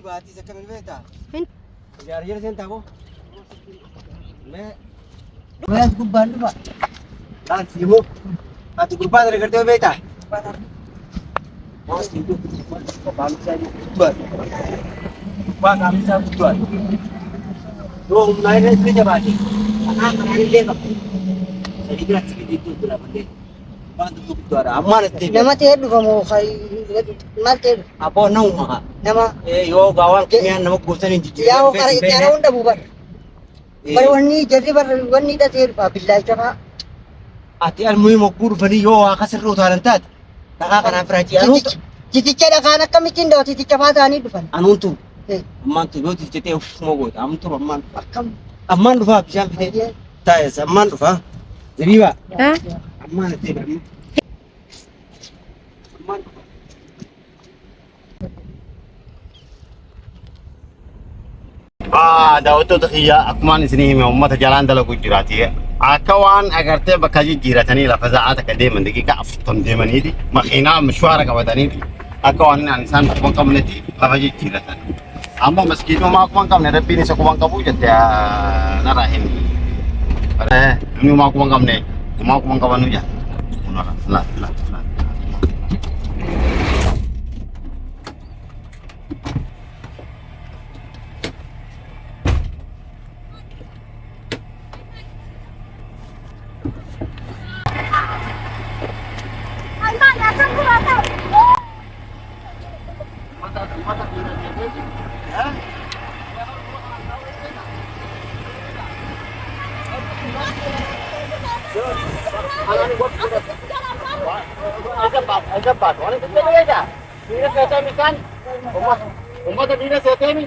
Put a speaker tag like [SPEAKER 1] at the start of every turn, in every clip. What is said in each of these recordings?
[SPEAKER 1] باتي سكمل بيتا
[SPEAKER 2] هن
[SPEAKER 1] يا رجال سنت ابو ما تقول بالو لا سيبو هاتي قربان اللي قلت بيتا ما سيبو بالو سالي بس ما كان يسافر بس دو ملاين سيجا باتي انا كان ليه سيدي كده سيدي تقول بندي
[SPEAKER 2] nama teedu kamu kai mal teedu
[SPEAKER 1] apa nama
[SPEAKER 2] nama
[SPEAKER 1] yo gawal kemian nama kursan ini
[SPEAKER 2] ya kare cara unda bubar barwani jadi barwani da teedu pa billahi coba
[SPEAKER 1] ati almuhi makur fani yo akasir ro tarantat taka kana fraji anu
[SPEAKER 2] titi cara kana kamitin do titi coba tani dufan
[SPEAKER 1] anuntu amman tu yo titi te mogo amtu amman amman dufa bijam fide tayes amman dufa jeriwa
[SPEAKER 2] ha
[SPEAKER 1] amman te amman
[SPEAKER 3] daawwattoota xiyyaa akkumaan isinii hime uummata jalaan dalaguu jiraati. Akka waan agartee bakka jijjiiratanii lafa za'aa takka deeman daqiiqaa 40 deemaniiti makiinaa mishwaara qabataniiti akka waan ani isaan quban qabnetti lafa jijjiiratan. Amma maskiinuma akkuma qabne rabbiin isa quban qabu jette narraa hin. Namni quban qabne quban qabanu jaa. Ajabat, orang itu beda. Dia kata misal, umat dia setemi,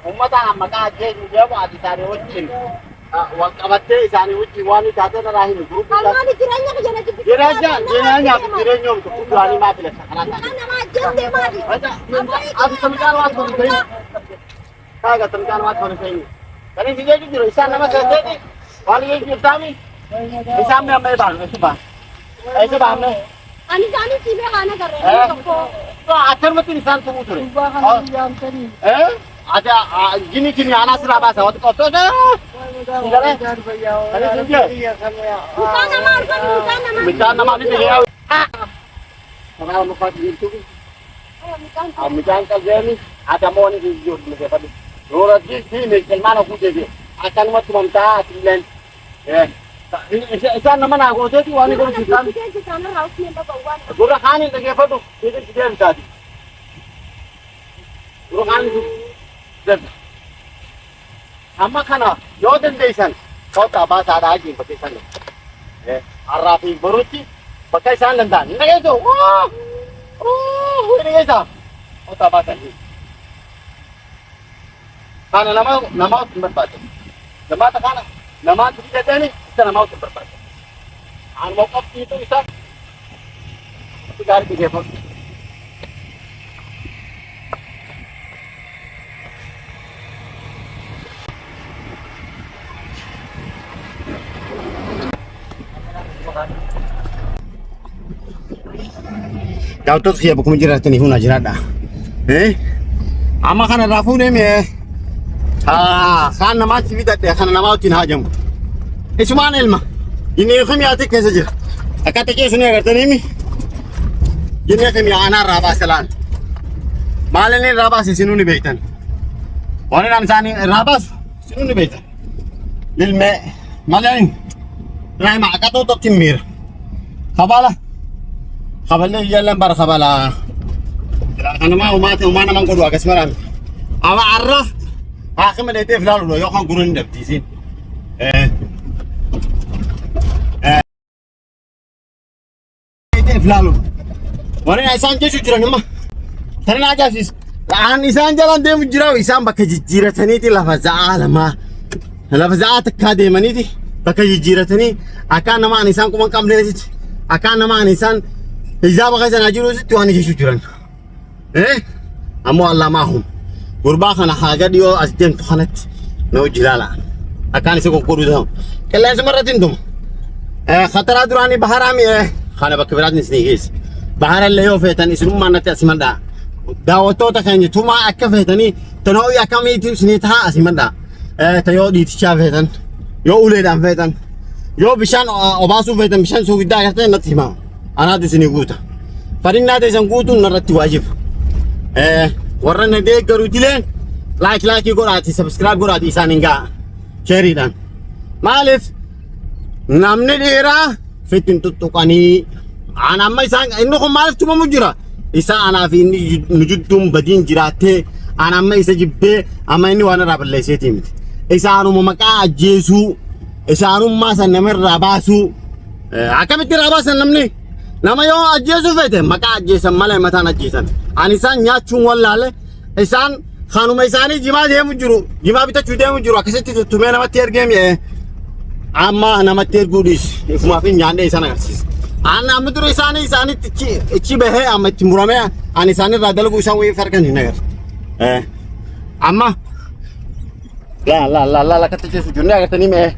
[SPEAKER 3] umat amat aja dia buat di sana ucin. Waktu abadnya di sana ucin, wanita ada narahin grup.
[SPEAKER 2] kalau ada kiranya ke jana jepit
[SPEAKER 3] Kiranya untuk berani mati lah.
[SPEAKER 2] mana majas deh mari
[SPEAKER 3] Aku temukan waktu ini. Kagak temukan waktu ini. Karena dia juga di sana nama setemi. Wali yang kita mi, di sana yang bang, itu bang. Itu bang nih.
[SPEAKER 2] ani jani sibe khana kar rahe hain सबको
[SPEAKER 3] तो आखिर में तो इंसान को उतरे अच्छा गिनी गिनी आना से लाभा है तो तो
[SPEAKER 2] bukan nama urban bukan nama
[SPEAKER 3] मिटान नमा भी दिया हमारा मुखा itu मिटान का jenny ada mau ni jujur ni tadi rorat ni kelmana aku jadi akan mati mamta tilen Isan naman ako dito wani ko sitan. Gura kanin lagi apa tu? Itu dia tadi. Gura kanin tu. Amma kana yoden desan. Kau tak bahasa ada lagi pakai sana. Arafi beruti pakai sana dan. Ini itu. Ini itu. Kau tak bahasa lagi. Kana nama berbaca. Nama tak kana. Nama tu kita ni. Kita mau berbaca. Mau kopi itu bisa. Tiga hari tiga hari. Kau tu siapa kemudian ni huna jirada. Ama kana rafu ni me. Kan nama civita deh, kan nama utin hajam. Isman ilma. Ini kami atik ke saja. Akat ke sini agar tani mi. Ini kami anak rabas selan. Malah ni rabas sini ni beitan. Orang ansani rabas sini ni beitan. Lilme malah ni. Rai mak kata tu timir. Khabala. Khabala jalan bar khabala. Karena mau mati umana mangko dua kesmaran. Awa arraf. Akhirnya dia teflalu loh. Yo kan gurun dapet sini. Lalu, mana isan je jujur nama, karena aja sih, isan jalan dia jujur, isan pakai jirat ini ti lafaz alama, lafaz atakade mani ti pakai jirat ini, akan nama isan kumang kamle sih, akan nama isan, izah pakai sana juru sih tuhan je jujuran, amu Allah mahum, kurba kana haga dio asden tuhanat, no jilala, akan isu kokuru dong, kalian semua ratin dong, khatara durani baharami Khana bakibrat nisnigis. Bahar اللي هو فيتان اسمه ما نتأسمن ده. daawwattoota keenya tumaa akka feetanii tanoo akkamiitu isinii ta'a asii madda yoo dhiitichaa feetan yoo uleedhaan feetan yoo bishaan obaasuu feetan bishaan soogiddaa agartee natti himaa anaatu isinii guuta fadhinnaa teessan guutuun narratti waajiba warra na deeggaruutileen laayikii godhaati sabskiraayib godhaati isaaniin ga'a sheeriidhaan maaliif namni dhiiraa fittiin tuttuqanii anamma isaan inni kun maaliif tumamu jira isa anaa fi inni nu jidduun badiin jiraattee anamma isa jibbee amma inni waan irraa balleesseetii miti isaanuma maqaa ajjeesuu isaanummaa san namarraa baasuu akkamitti irraa baasan namni nama yoo ajjeesuu feete maqaa ajjeesan malee mataan ajjeesan ani isaan nyaachuun wallaale isaan kanuma isaanii jimaa deemu jiru jimaa bitachuu deemu jiru akkasitti tuttumee namatti ergeemi amma namatti erguudhis ifumaaf hin nyaannee isaan agarsiisa amma dura isaanitti ichi bahee amma itti muramee ani isaanirraa dalaguu isaan wayii farqan hin agarre amma la katta jeesu jurnee agartanii mee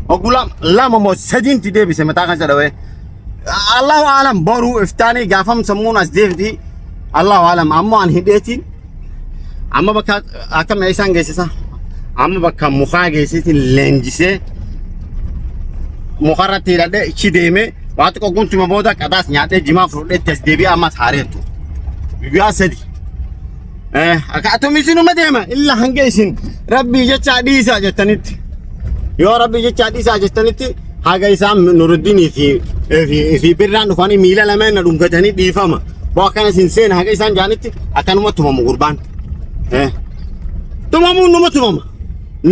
[SPEAKER 3] oggula lama moo sadiinti deebise mataa kan jedhawe Allahu alam boru iftaanii gaafam sammuun as deebiti Allahu alam ammoo an hidheetiin amma bakka akka mee isaan geessisa amma bakka mukaa geessiti leenjisee mukarratti hidhadhee ichi deemee waan xiqqoo guntuma booda qadaas nyaatee jimaa fudhadheetti as deebi'ee ammas haareettu guyyaa sadi akkaatum isinuma deema illa hanga isin rabbii jechaa dhiisaa jettanitti yoo rabbii jechaa dhiisaa jettanitti haga isaan Nuruddinii fi birraan dhufanii miila lameen na dhungatanii dhiifama boo akkana isin seena haga isaan jaanitti akkanuma tumamu gurbaan tumamuun numa tumama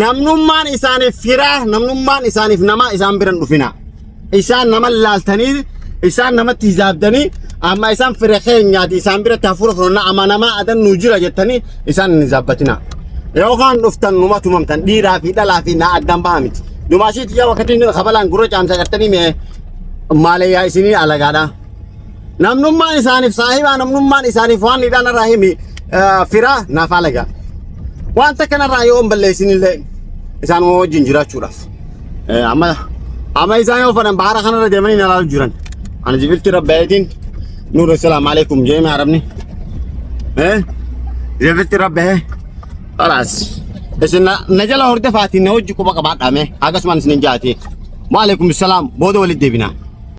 [SPEAKER 3] namnummaan isaaniif firaa namnummaan isaaniif nama isaan biran dhufina isaan nama laaltanii isaan namatti hisaabdanii amma isaan fira keenyaati isaan biratti hafuura furonna amma nama adan nu jira jettanii isaan hin hisaabbatina yookaan dhuftan numa tumamtan dhiiraa fi dhalaa fi naa addaan baha miti dumaashiiti yaa wakkatiin kabalaan gurra caamsa gartanii mee maalayyaa isinii alagaadha namnummaan isaaniif saahibaa namnummaan isaaniif waan hidhaan irraa himi firaa naaf alagaa wanta kanarraa yoo balleessinillee isaan wajjin jiraachuudhaaf amma isaan yoo fadhan bahara kanarra deemanii na laalu jiran ani jibilti rabbayeetiin nuur assalaamu alaikum jeeme arabni jibilti rabbahee khalaas isin na jala hordofaatiin na wajji quba qabaadhaame akkasumaan isin jaati wa alaikum assalaam booda walitti deebinaa